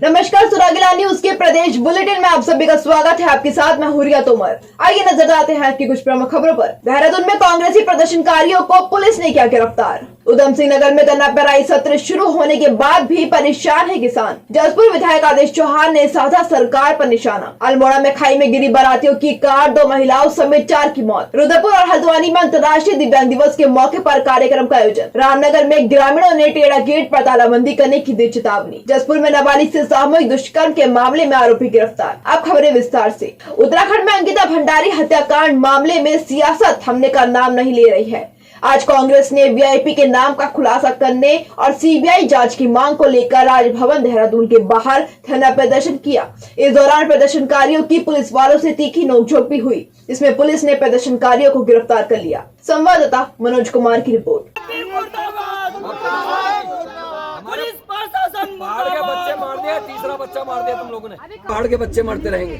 नमस्कार, सुरागिला न्यूज के प्रदेश बुलेटिन में आप सभी का स्वागत है। आपके साथ मैं हुरिया तोमर। आइए नजर डालते हैं की कुछ प्रमुख खबरों पर। देहरादून में कांग्रेसी प्रदर्शनकारियों को पुलिस ने किया गिरफ्तार। उधम सिंह नगर में गन्ना पेराई सत्र शुरू होने के बाद भी परेशान है किसान। जसपुर विधायक आदेश चौहान ने साधा सरकार पर निशाना। अल्मोड़ा में खाई में गिरी बारातियों की कार, 2 महिलाओं समेत 4 की मौत। रुद्रपुर और हल्द्वानी में अंतर्राष्ट्रीय दिव्यांग दिवस के मौके पर कार्यक्रम का आयोजन। रामनगर में ग्रामीणों ने टेढ़ा गेट पर तालाबंदी करने की दी चेतावनी। जसपुर में नाबालिग से सामूहिक दुष्कर्म के मामले में आरोपी गिरफ्तार। अब खबरें विस्तार से। उत्तराखंड में अंकिता भंडारी हत्याकांड मामले में सियासत थमने का नाम नहीं ले रही है। आज कांग्रेस ने वीआईपी के नाम का खुलासा करने और सीबीआई जांच की मांग को लेकर राजभवन देहरादून के बाहर धरना प्रदर्शन किया। इस दौरान प्रदर्शनकारियों की पुलिस वालों से तीखी नोकझोंक भी हुई, जिसमें पुलिस ने प्रदर्शनकारियों को गिरफ्तार कर लिया। संवाददाता मनोज कुमार की रिपोर्ट। पहाड़ के बच्चे मार दिया, तीसरा बच्चा मार दिया तुम लोगों ने। पहाड़ के बच्चे मरते रहेंगे,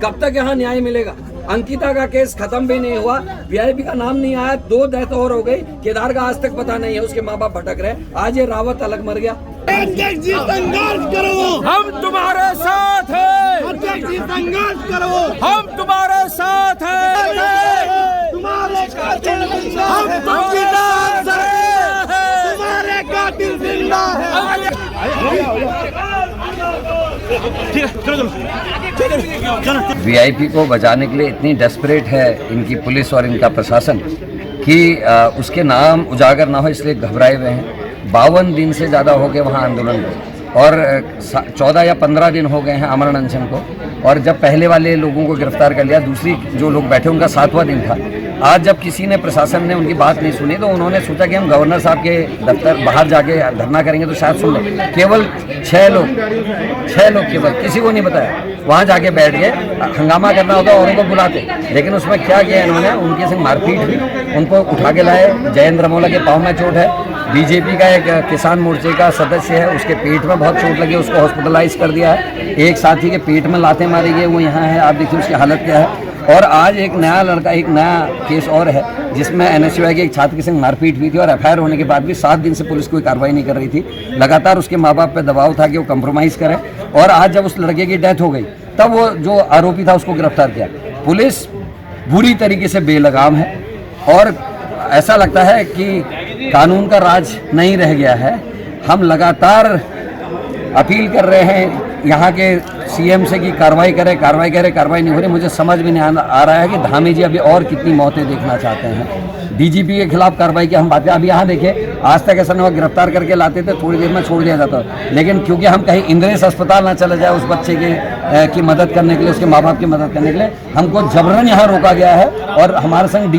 कब तक यहाँ न्याय मिलेगा? अंकिता का केस खत्म भी नहीं हुआ, वीआईपी का नाम नहीं आया, 2 डेथ और हो गई। केदार का आज तक पता नहीं है, उसके माँ बाप भटक रहे। आज ये रावत अलग मर गया। संघर्ष करो, हम तुम्हारे साथ हैं। संघर्ष करो, हम तुम्हारे साथ हैं। तुम्हारे कातिल जिंदा है, तुम्हारे कातिल जिंदा है। वीआईपी को बचाने के लिए इतनी डेस्परेट है इनकी पुलिस और इनका प्रशासन कि उसके नाम उजागर ना हो इसलिए घबराए हुए हैं। 52 दिन से ज़्यादा हो गए वहाँ आंदोलन को और 14 या 15 दिन हो गए हैं आमरण अनशन को। और जब पहले वाले लोगों को गिरफ्तार कर लिया, दूसरी जो लोग बैठे उनका 7वां दिन था। आज जब किसी ने प्रशासन ने उनकी बात नहीं सुनी तो उन्होंने सोचा कि हम गवर्नर साहब के दफ्तर बाहर जाके धरना करेंगे तो शायद सुन लें। केवल 6 लोग केवल, किसी को नहीं बताया। वहाँ जाके बैठ गए, हंगामा करना होता और उनको बुलाते, लेकिन उसमें क्या किया इन्होंने, उनके संग मारपीट हुई, उनको उठा के लाए। जयेंद्र रमोला के पाँव में चोट है। बीजेपी का एक किसान मोर्चे का सदस्य है, उसके पेट में बहुत चोट लगी, उसको हॉस्पिटलाइज कर दिया है। एक साथी के पेट में लातें मारी गई, वो यहाँ है, आप देखिए उसकी हालत क्या है। और आज एक नया केस और है जिसमें एनएसयूआई के एक छात्र के संग मारपीट हुई थी और एफआईआर होने के बाद भी 7 दिन से पुलिस कोई कार्रवाई नहीं कर रही थी। लगातार उसके माँ बाप पे दबाव था कि वो कंप्रोमाइज़ करें। और आज जब उस लड़के की डेथ हो गई तब वो जो आरोपी था उसको गिरफ्तार किया। पुलिस बुरी तरीके से बेलगाम है और ऐसा लगता है कि कानून का राज नहीं रह गया है। हम लगातार अपील कर रहे हैं यहाँ के सीएम से कि कार्रवाई नहीं हो रही। मुझे समझ में नहीं आ रहा है कि धामी जी अभी और कितनी मौतें देखना चाहते हैं। डीजीपी के खिलाफ कार्रवाई की हम बातें अभी यहाँ देखिए, आज तक ऐसा नहीं हुआ, गिरफ्तार करके लाते थे, थोड़ी देर में छोड़ दिया जाता। लेकिन क्योंकि हम कहीं इंद्रेश अस्पताल ना चले जाए उस बच्चे की मदद करने के लिए, उसके माँ बाप की मदद करने के लिए, हमको जबरन यहाँ रोका गया है। और हमारे संग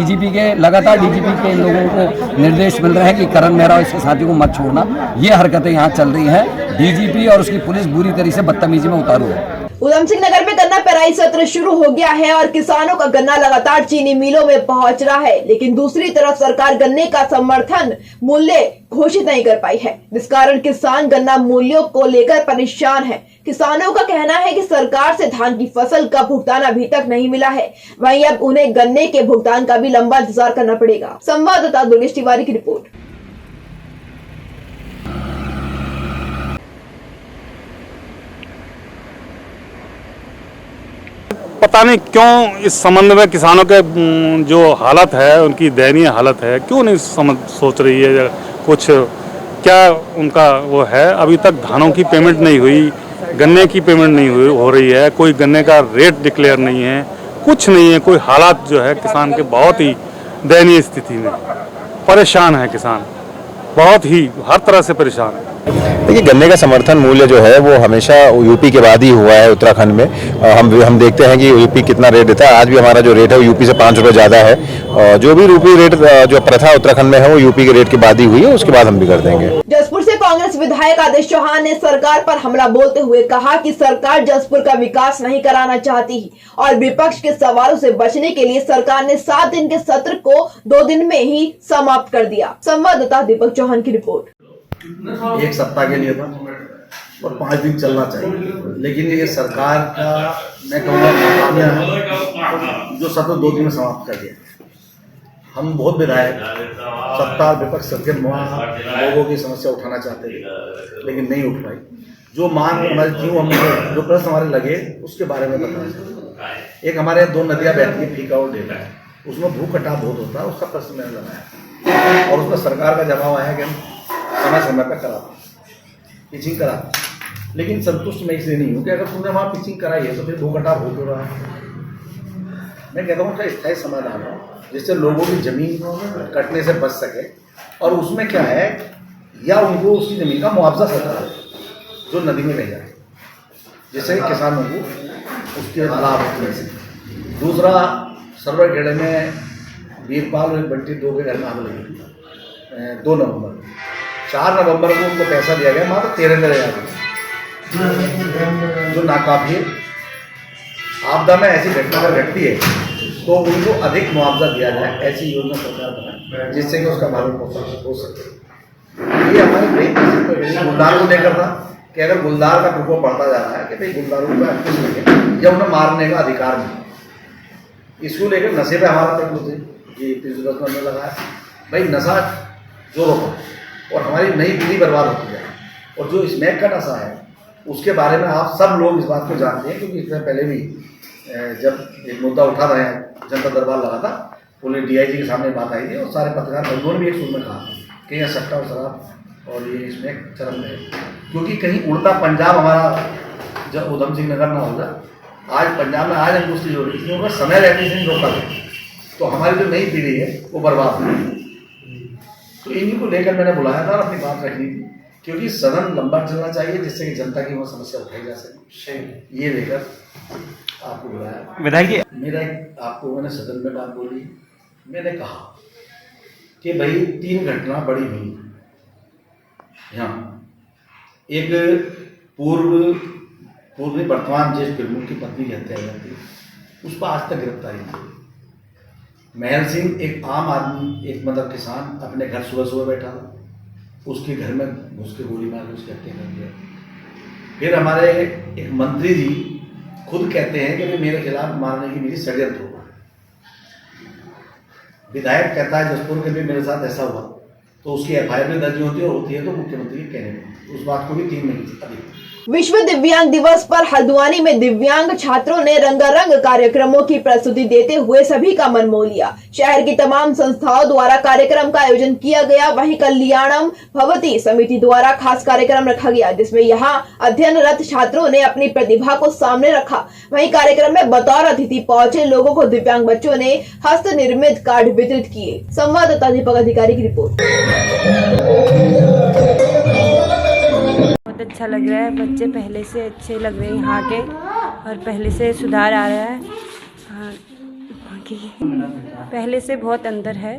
लगातार डीजीपी के इन लोगों को निर्देश मिल रहे हैं कि करण मेहरा और इसके साथियों को मत छोड़ना। ये हरकतें यहाँ चल रही है। डीजीपी और उसकी पुलिस बुरी तरीके से बदतमीजी में उतारू है। उधम सिंह नगर में गन्ना पेराई सत्र शुरू हो गया है और किसानों का गन्ना लगातार चीनी मिलों में पहुंच रहा है, लेकिन दूसरी तरफ सरकार गन्ने का समर्थन मूल्य घोषित नहीं कर पाई है, जिस कारण किसान गन्ना मूल्यों को लेकर परेशान है। किसानों का कहना है कि सरकार से धान की फसल का भुगतान अभी तक नहीं मिला है, वहीं अब उन्हें गन्ने के भुगतान का भी लंबा इंतजार करना पड़ेगा। संवाददाता दुर्गेश तिवारी की रिपोर्ट। पता नहीं क्यों इस संबंध में किसानों के जो हालत है, उनकी दयनीय हालत है, क्यों नहीं सोच रही है कुछ, क्या उनका वो है। अभी तक धानों की पेमेंट नहीं हुई, गन्ने की पेमेंट नहीं हो रही है, कोई गन्ने का रेट डिक्लेयर नहीं है, कुछ नहीं है। कोई हालात जो है किसान के बहुत ही दयनीय स्थिति में परेशान है किसान, बहुत ही हर तरह से परेशान है। देखिए, गन्ने का समर्थन मूल्य जो है वो हमेशा यूपी के बाद ही हुआ है। उत्तराखंड में हम देखते हैं कि यूपी कितना रेट देता है। आज भी हमारा जो रेट है वो यूपी से 5 रुपये ज़्यादा है। और जो भी यूपी रेट जो प्रथा उत्तराखंड में है वो यूपी के रेट के बाद ही हुई है, उसके बाद हम भी कर देंगे। जसपुर से कांग्रेस विधायक आदेश चौहान ने सरकार पर हमला बोलते हुए कहा कि सरकार जसपुर का विकास नहीं कराना चाहती और विपक्ष के सवालों से बचने के लिए सरकार ने 7 दिन के सत्र को 2 दिन में ही समाप्त कर दिया। संवाददाता दीपक चौहान की रिपोर्ट। 1 सप्ताह के लिए था और 5 दिन चलना चाहिए, लेकिन ये सरकार का मैं कहूँगा नाकामिया है जो सत्र 2 दिन में समाप्त कर दिया। हम बहुत विधायक सत्ता विपक्ष सबके लोगों की समस्या उठाना चाहते थे, लेकिन नहीं उठ पाई। जो मांग हमारी थी, वो हम जो प्रश्न हमारे लगे उसके बारे में बताना चाहते। एक हमारे 2 नदियाँ बहती है, फीका और डेला, उसमें भू कटाव बहुत होता है, उसका प्रश्न मैंने लगाया और उसमें सरकार का जवाब आया कि हम समय समय पर कराते, पिचिंग कराते। लेकिन संतुष्ट मैं इसलिए नहीं हूँ कि अगर तुमने वहाँ पिचिंग कराई है तो फिर भू कटाव हो क्यों रहा है। मैं कहता हूँ उसका स्थायी समाधान हो जिससे लोगों की जमीन कटने से बच सके। और उसमें क्या है, या उनको उसकी जमीन का मुआवजा सरकार है जो नदी में बह जाए, जिससे किसानों को उसके लाभ होने से। दूसरा, सरवर खेड़े में वीरपाल और बंटी 2 के घर में आग लगी 2 नवंबर। 4 नवंबर को उनको पैसा दिया गया मात्र 13,000 जो नाकाफी है। आपदा में ऐसी घटना अगर घटती है तो उनको अधिक मुआवजा दिया जाए, ऐसी योजना सरकार बनाए जिससे कि उसका भरण हो सके। ये हमारी बड़ी गुलदार को लेकर था कि अगर गुलदार का प्रकोप बढ़ता जा रहा है कि भाई गुलदारों को एक्टिव लगे या उन्हें मारने का अधिकार नहीं। इसको लेकर नशे पे हमारा तक मुझे ये प्रिंसिपल ने लगाया भाई नशा जो रोका और हमारी नई पीढ़ी बर्बाद होती जाए। और जो स्मैक का नशा है उसके बारे में आप सब लोग इस बात को जानते हैं, क्योंकि इसमें पहले भी जब एक मुद्दा उठा था, जनता दरबार लगा था, पुलिस DIG के सामने बात आई थी और सारे पत्रकार बंधुओं ने भी एक सुर में कहा कि यह सट्टा और शराब और ये इसमें चरम है। क्योंकि कहीं उल्टा पंजाब हमारा जब उधम सिंह नगर ना होगा, आज पंजाब में आज अंगुष्ठी हो रही थी, उनका समय रहने से नहीं रोका गया तो हमारी जो नई पीढ़ी है वो बर्बाद हो। तो इन्हीं को लेकर मैंने बुलाया था और अपनी बात रखनी थी, क्योंकि सदन लंबा चलना चाहिए जिससे कि जनता की वो समस्या उठाई जा सके। ये लेकर आपको बुलाया विधायक जी। मेरा आपको मैंने सदन में बात बोली, मैंने कहा कि भाई 3 घटना बड़ी हुई यहाँ। एक पूर्व वर्तमान जेल प्रमुख की पत्नी की हत्या जाती, उस पर आज तक गिरफ्तारी नहीं। महल सिंह एक आम आदमी, एक मतलब किसान, अपने घर सुबह बैठा था, उसके घर में घुस के गोली मार के उसकी हत्या कर दिया। फिर हमारे एक मंत्री जी खुद कहते हैं कि मेरे खिलाफ मारने की मेरी षड्यंत्र हुआ। विधायक कहता है जसपुर के भी मेरे साथ ऐसा हुआ, तो उसकी FIR भी दर्ज होती है और होती है तो मुख्यमंत्री के कहने में उस बात को भी 3 महीने अधिक। विश्व दिव्यांग दिवस पर हल्द्वानी में दिव्यांग छात्रों ने रंगारंग कार्यक्रमों की प्रस्तुति देते हुए सभी का मन मोह लिया। शहर की तमाम संस्थाओं द्वारा कार्यक्रम का आयोजन किया गया। वहीं कल्याणम भवती समिति द्वारा खास कार्यक्रम रखा गया, जिसमें यहां अध्ययनरत छात्रों ने अपनी प्रतिभा को सामने रखा। वहीं कार्यक्रम में बतौर अतिथि पहुंचे लोगों को दिव्यांग बच्चों ने हस्त निर्मित कार्ड वितरित किए। संवाददाता दीपक अधिकारी की रिपोर्ट। बहुत अच्छा लग रहा है, बच्चे पहले से अच्छे लग रहे हैं यहाँ के, और पहले से सुधार आ रहा है। पहले से बहुत अंदर है।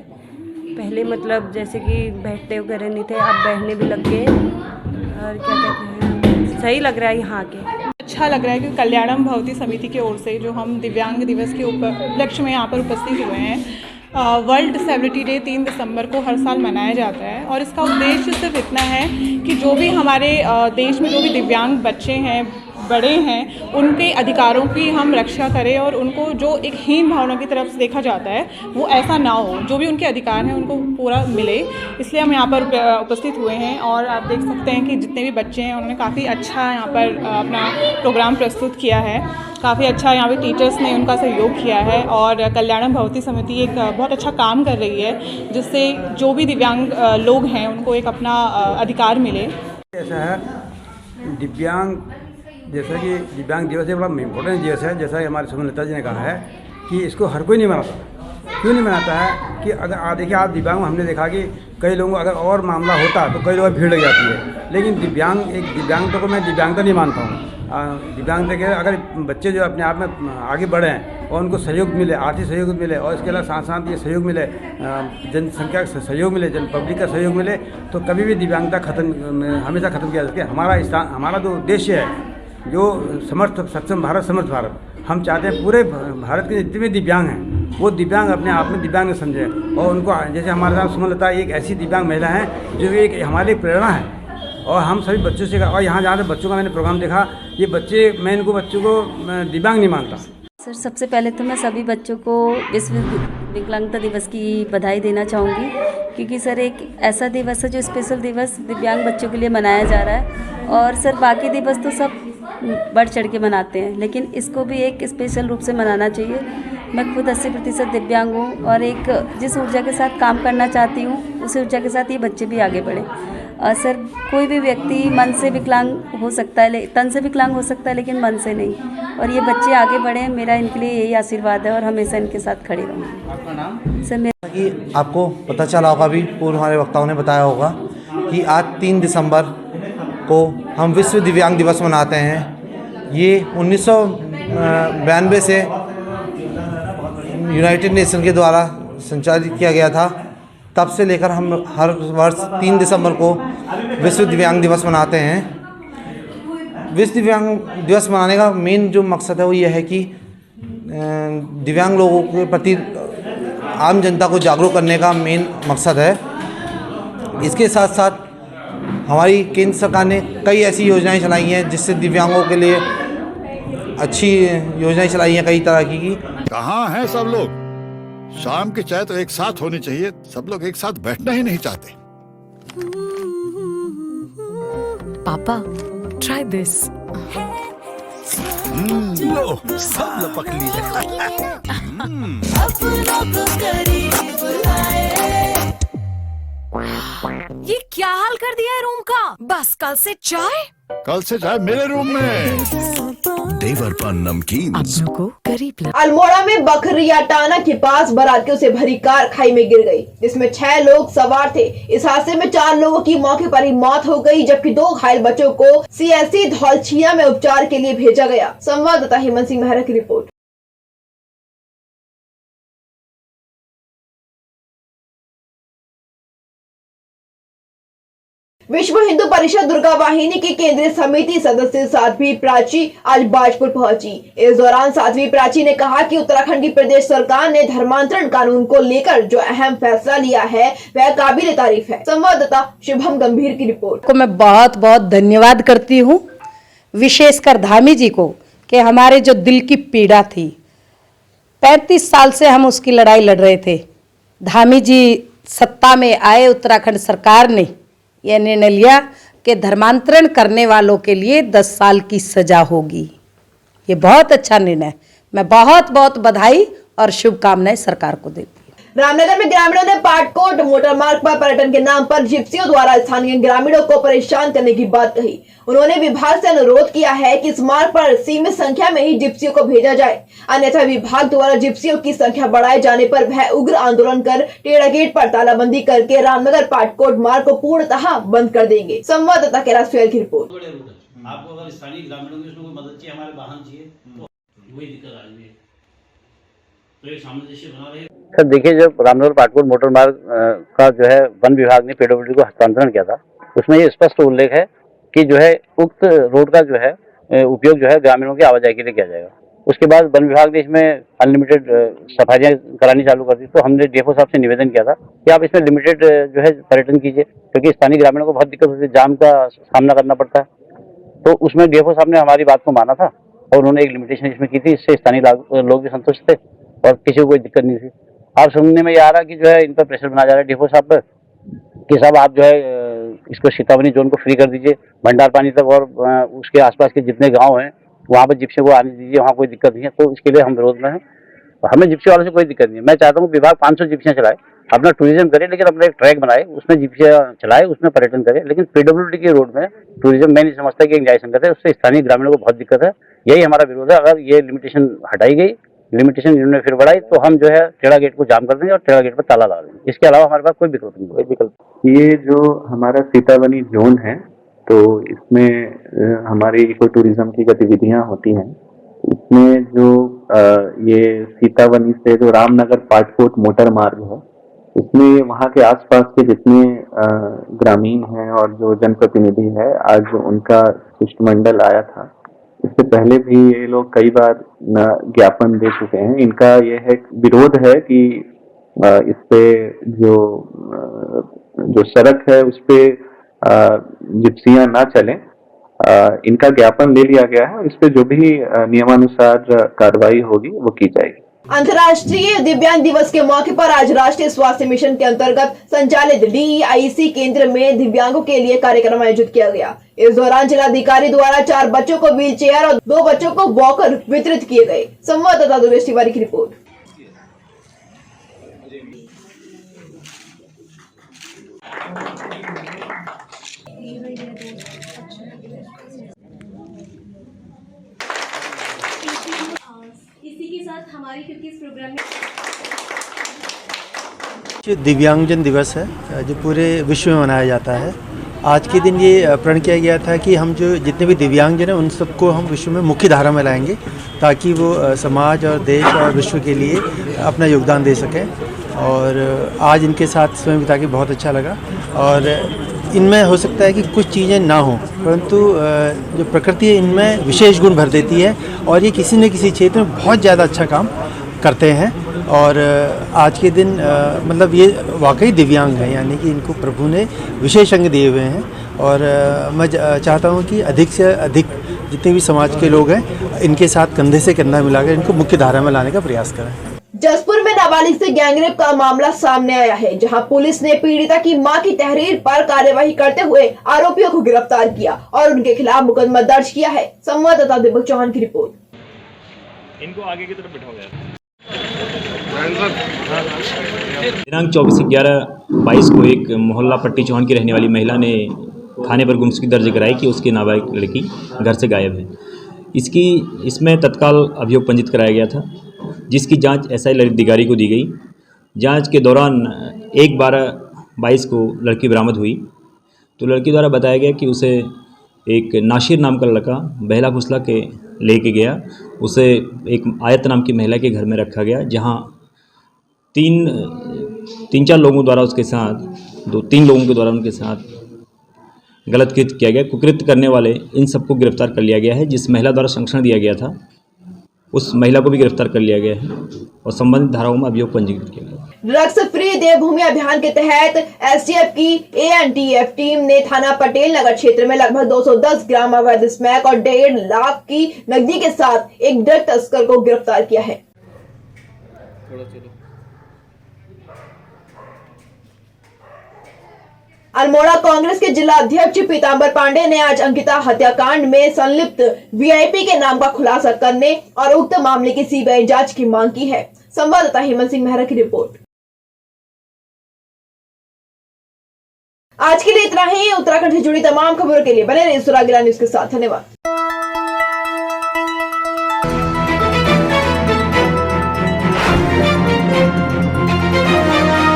पहले मतलब जैसे कि बैठते वगैरह नहीं थे, अब बैठने भी लग गए, और क्या कहते हैं, सही लग रहा है यहाँ के। अच्छा लग रहा है कि कल्याणम भवती समिति की ओर से जो हम दिव्यांग दिवस के उपलक्ष्य में यहाँ पर उपस्थित हुए हैं। वर्ल्ड डिसेबिलिटी डे 3 दिसंबर को हर साल मनाया जाता है, और इसका उद्देश्य सिर्फ इतना है कि जो भी हमारे देश में जो भी दिव्यांग बच्चे हैं, बड़े हैं, उनके अधिकारों की हम रक्षा करें, और उनको जो एक हीन भावना की तरफ से देखा जाता है वो ऐसा ना हो, जो भी उनके अधिकार हैं उनको पूरा मिले। इसलिए हम यहाँ पर उपस्थित हुए हैं, और आप देख सकते हैं कि जितने भी बच्चे हैं उन्होंने काफ़ी अच्छा यहाँ पर अपना प्रोग्राम प्रस्तुत किया है। काफ़ी अच्छा यहाँ पे टीचर्स ने उनका सहयोग किया है, और कल्याणम भवती समिति एक बहुत अच्छा काम कर रही है, जिससे जो भी दिव्यांग लोग हैं उनको एक अपना अधिकार मिले। ऐसा है दिव्यांग, जैसा कि दिव्यांग दिवस एक बड़ा इम्पोर्टेंट दिवस है, जैसा कि हमारे सुमन नेता जी ने कहा है कि इसको हर कोई नहीं मनाता। क्यों नहीं मनाता है कि अगर देखिए आप दिव्यांग, हमने देखा कि कई लोगों अगर और मामला होता तो कई लोगों भीड़ लग जाती है, लेकिन दिव्यांग को मैं दिव्यांगता नहीं मानता हूँ। दिव्यांग के अगर बच्चे जो अपने आप में आगे बढ़े हैं और उनको सहयोग मिले, आर्थिक सहयोग मिले, और इसके अलावा साथ साथ ये सहयोग मिले, जनसंख्या का सहयोग मिले, पब्लिक का सहयोग मिले, तो कभी भी दिव्यांगता हमेशा ख़त्म किया जा सकती है। हमारा जो उद्देश्य है, जो समर्थ सक्षम भारत, समर्थ भारत, हम चाहते हैं पूरे भारत के जितने भी दिव्यांग हैं वो दिव्यांग अपने आप में दिव्यांग समझे, और उनको जैसे हमारे साथ सुमन लता एक ऐसी दिव्यांग महिला है जो एक हमारे लिए प्रेरणा है। और हम सभी बच्चों से, और यहाँ जहाँ बच्चों का मैंने प्रोग्राम देखा, ये बच्चे, मैं इनको बच्चों को दिव्यांग नहीं मानता। सर, सबसे पहले तो मैं सभी बच्चों को विश्व विकलांगता दिवस की बधाई देना चाहूँगी, क्योंकि सर एक ऐसा दिवस है जो स्पेशल दिवस दिव्यांग बच्चों के लिए मनाया जा रहा है। और सर बाकी दिवस तो सब बढ़ चढ़ के मनाते हैं, लेकिन इसको भी एक स्पेशल रूप से मनाना चाहिए। मैं खुद 80% दिव्यांग हूँ और एक जिस ऊर्जा के साथ काम करना चाहती हूँ उसी ऊर्जा के साथ ये बच्चे भी आगे बढ़ें। और सर कोई भी व्यक्ति मन से विकलांग हो सकता है, तन से विकलांग हो सकता है, लेकिन मन से नहीं। और ये बच्चे आगे बढ़ें, मेरा इनके लिए यही आशीर्वाद है और हमेशा इनके साथ खड़े रहूँगी। आपका नाम? सर मेरा कि आपको पता चला होगा, भी पूर्व हमारे वक्ताओं ने बताया होगा कि आज 3 दिसंबर को हम विश्व दिव्यांग दिवस मनाते हैं। ये 1992 से यूनाइटेड नेशन के द्वारा संचालित किया गया था। तब से लेकर हम हर वर्ष 3 दिसंबर को विश्व दिव्यांग दिवस मनाते हैं। विश्व दिव्यांग दिवस मनाने का मेन जो मकसद है वो ये है कि दिव्यांग लोगों के प्रति आम जनता को जागरूक करने का मेन मकसद है। इसके साथ साथ हमारी केंद्र सरकार ने कई ऐसी योजनाएं चलाई हैं जिससे दिव्यांगों के लिए अच्छी योजनाएं चलाई हैं कई तरह की। कहाँ हैं सब लोग? शाम की चाय तो एक साथ होनी चाहिए, सब लोग एक साथ बैठना ही नहीं चाहते। पापा, try this. लो, सब लपक लिए। ये क्या हाल कर दिया है रूम का? बस कल से चाय? कल से चाय मेरे रूम में। देवर पान नमकीन को करीब अल्मोड़ा में बखरियाटाना के पास बारातियों से भरी कार खाई में गिर गई, जिसमें 6 लोग सवार थे। इस हादसे में 4 लोगों की मौके पर ही मौत हो गई, जबकि 2 घायल बच्चों को सीएससी धौलछिया में उपचार के लिए भेजा गया। संवाददाता हेमंत सिंह मेहरा की रिपोर्ट। विश्व हिंदू परिषद दुर्गा वाहिनी की केंद्रीय समिति सदस्य साध्वी प्राची आज बाजपुर पहुंची। इस दौरान साध्वी प्राची ने कहा कि उत्तराखंड की प्रदेश सरकार ने धर्मांतरण कानून को लेकर जो अहम फैसला लिया है वह काबिल तारीफ है। संवाददाता शुभम गंभीर की रिपोर्ट। को मैं बहुत बहुत धन्यवाद करती हूँ, विशेषकर धामी जी को, कि हमारे जो दिल की पीड़ा थी 35 साल से हम उसकी लड़ाई लड़ रहे थे। धामी जी सत्ता में आए, उत्तराखंड सरकार ने यह निर्णय लिया कि धर्मांतरण करने वालों के लिए 10 साल की सजा होगी। ये बहुत अच्छा निर्णय, मैं बहुत बहुत बधाई और शुभकामनाएं सरकार को देती हूँ। रामनगर में ग्रामीणों ने पाटकोट मोटर मार्ग पर पर्यटन के नाम पर जिप्सियों द्वारा स्थानीय ग्रामीणों को परेशान करने की बात कही। उन्होंने विभाग से अनुरोध किया है कि इस मार्ग पर सीमित संख्या में ही जिप्सियों को भेजा जाए, अन्यथा विभाग द्वारा जिप्सियों की संख्या बढ़ाए जाने पर वह उग्र आंदोलन कर टेढ़ा गेट पर तालाबंदी करके रामनगर पाटकोट मार्ग को पूर्णतः बंद कर देंगे। संवाददाता कैलाश फेल की रिपोर्ट। आपको अगर स्थानीय ग्रामीणों की उसमें मदद चाहिए, हमारे वाहन चाहिए, तो वही दिक्कत आ रही है। तो एक सामंजस्य बना रहे। सर देखिए, जब रामनगर पाटकोट मोटर मार्ग का जो है वन विभाग ने पीडब्ल्यूडी को हस्तांतरण किया था, उसमें ये स्पष्ट उल्लेख है कि जो है उक्त रोड का जो है उपयोग जो है ग्रामीणों की आवाजाही के लिए किया जाएगा। उसके बाद वन विभाग ने इसमें अनलिमिटेड सफाइयाँ करानी चालू कर दी, तो हमने डीएफओ साहब से निवेदन किया था कि आप इसमें लिमिटेड जो है पर्यटन कीजिए, क्योंकि स्थानीय ग्रामीणों को बहुत दिक्कत होती है, जाम का सामना करना पड़ता है। तो उसमें डीएफओ साहब ने हमारी बात को माना था और उन्होंने एक लिमिटेशन इसमें की थी, इससे स्थानीय लोग भी संतुष्ट थे और किसी को कोई दिक्कत नहीं थी। आप सुनने में ये आ रहा कि जो है इन पर प्रेशर बनाया जा रहा है डीएफओ साहब पर कि साहब आप जो है इसको सीतावनी जोन को फ्री कर दीजिए, भंडार पानी तक और उसके आसपास के जितने गांव हैं वहाँ पर जिप्सी को आने दीजिए, वहाँ कोई दिक्कत नहीं है। तो इसके लिए हम विरोध में हैं, हमें जिप्सी वालों से कोई दिक्कत नहीं है। मैं चाहता हूँ विभाग 500 जिप्सियाँ चलाए, अपना टूरिज्म करे, लेकिन अपना एक ट्रैक बनाए, उसमें जिप्सियाँ चलाए, उसमें पर्यटन करे। लेकिन पीडब्ल्यूडी के रोड में टूरिज्म मैं नहीं समझता कि एक न्याय संगत है, उससे स्थानीय ग्रामीणों को बहुत दिक्कत है। यही हमारा विरोध है। अगर ये लिमिटेशन हटाई गई, लिमिटेशन इन्होंने फिर बढ़ाई, तो हम जो है टेढ़ा गेट को जाम कर देंगे और टेढ़ा गेट पर ताला लगा देंगे। इसके अलावा हमारे पास कोई विकल्प नहीं, कोई विकल्प। ये जो हमारा सीतावनी जोन है, तो इसमें हमारी इको टूरिज्म की गतिविधियां होती हैं। इसमें जो ये सीतावनी से जो रामनगर पाटकोट मोटर मार्ग है, इसमें वहाँ के आसपास के जितने ग्रामीण हैं और जो जनप्रतिनिधि है, आज उनका शिष्टमंडल आया था। इससे पहले भी ये लोग कई बार ज्ञापन दे चुके हैं। इनका ये है विरोध है कि इस पे जो सड़क है उस पे जिप्सियां ना चलें। इनका ज्ञापन ले लिया गया है, इस पे जो भी नियमानुसार कार्रवाई होगी वो की जाएगी। अंतर्राष्ट्रीय दिव्यांग दिवस के मौके पर आज राष्ट्रीय स्वास्थ्य मिशन के अंतर्गत संचालित DEIC केंद्र में दिव्यांगों के लिए कार्यक्रम आयोजित किया गया। इस दौरान जिलाधिकारी द्वारा 4 बच्चों को व्हील चेयर और 2 बच्चों को वॉकर वितरित किए गए। संवाददाता दुर्गेश तिवारी की रिपोर्ट। इसी के साथ हमारी क्योंकि इस प्रोग्राम में जो दिव्यांगजन दिवस है जो पूरे विश्व में मनाया जाता है, आज के दिन ये प्रण किया गया था कि हम जो जितने भी दिव्यांगजन हैं उन सबको हम विश्व में मुख्य धारा में लाएंगे ताकि वो समाज और देश और विश्व के लिए अपना योगदान दे सकें। और आज इनके साथ समय बिता के बहुत अच्छा लगा। और इनमें हो सकता है कि कुछ चीज़ें ना हों, परंतु जो प्रकृति है इनमें विशेष गुण भर देती है और ये किसी न किसी क्षेत्र में बहुत ज़्यादा अच्छा काम करते हैं। और आज के दिन मतलब ये वाकई दिव्यांग हैं, यानी कि इनको प्रभु ने विशेष अंग दिए हुए हैं। और मैं चाहता हूँ कि अधिक से अधिक जितने भी समाज के लोग हैं इनके साथ कंधे से कंधा मिलाकर इनको मुख्य धारा में लाने का प्रयास करें। जसपुर में नाबालिग से गैंगरेप का मामला सामने आया है, जहां पुलिस ने पीड़िता की मां की तहरीर पर कार्यवाही करते हुए आरोपियों को गिरफ्तार किया और उनके खिलाफ मुकदमा दर्ज किया है। संवाददाता दीपक चौहान की रिपोर्ट। इनको आगे की तरफ बिठाओ यार। दिनांक 24/11/22 को एक मोहल्ला पट्टी चौहान की रहने वाली महिला ने थाने पर गुमशुदगी दर्ज कराई कि उसकी नाबालिग लड़की घर से गायब है। इसमें तत्काल अभियोग पंजीत कराया गया था, जिसकी जांच SI ललित दिगारी को दी गई। जांच के दौरान 1/12/22 को लड़की बरामद हुई। तो लड़की द्वारा बताया गया कि उसे एक नासिर नाम का लड़का बहला फुसला के लेके गया, उसे एक आयत नाम की महिला के घर में रखा गया, जहां 3-4 लोगों द्वारा उसके साथ 2-3 लोगों के द्वारा उनके साथ गलत कृत्य किया गया। कुकृत्य करने वाले इन सबको गिरफ्तार कर लिया गया है। जिस महिला द्वारा संरक्षण दिया गया था उस महिला को भी गिरफ्तार कर लिया गया है और संबंधित धाराओं में अभियोग पंजीकृत किया गया। ड्रग्स फ्री देवभूमि अभियान के तहत STF की ANTF टीम ने थाना पटेल नगर क्षेत्र में लगभग 210 ग्राम अवैध स्मैक और 1.5 लाख की नकदी के साथ एक ड्रग तस्कर को गिरफ्तार किया है। अल्मोड़ा कांग्रेस के जिला अध्यक्ष पीतांबर पांडे ने आज अंकिता हत्याकांड में संलिप्त VIP के नाम का खुलासा करने और उक्त मामले की CBI जांच की मांग की है। संवाददाता हेमंत सिंह मेहरा की रिपोर्ट। आज के लिए इतना ही। उत्तराखंड से जुड़ी तमाम खबरों के लिए बने रहिए सुरागिला न्यूज के साथ। धन्यवाद।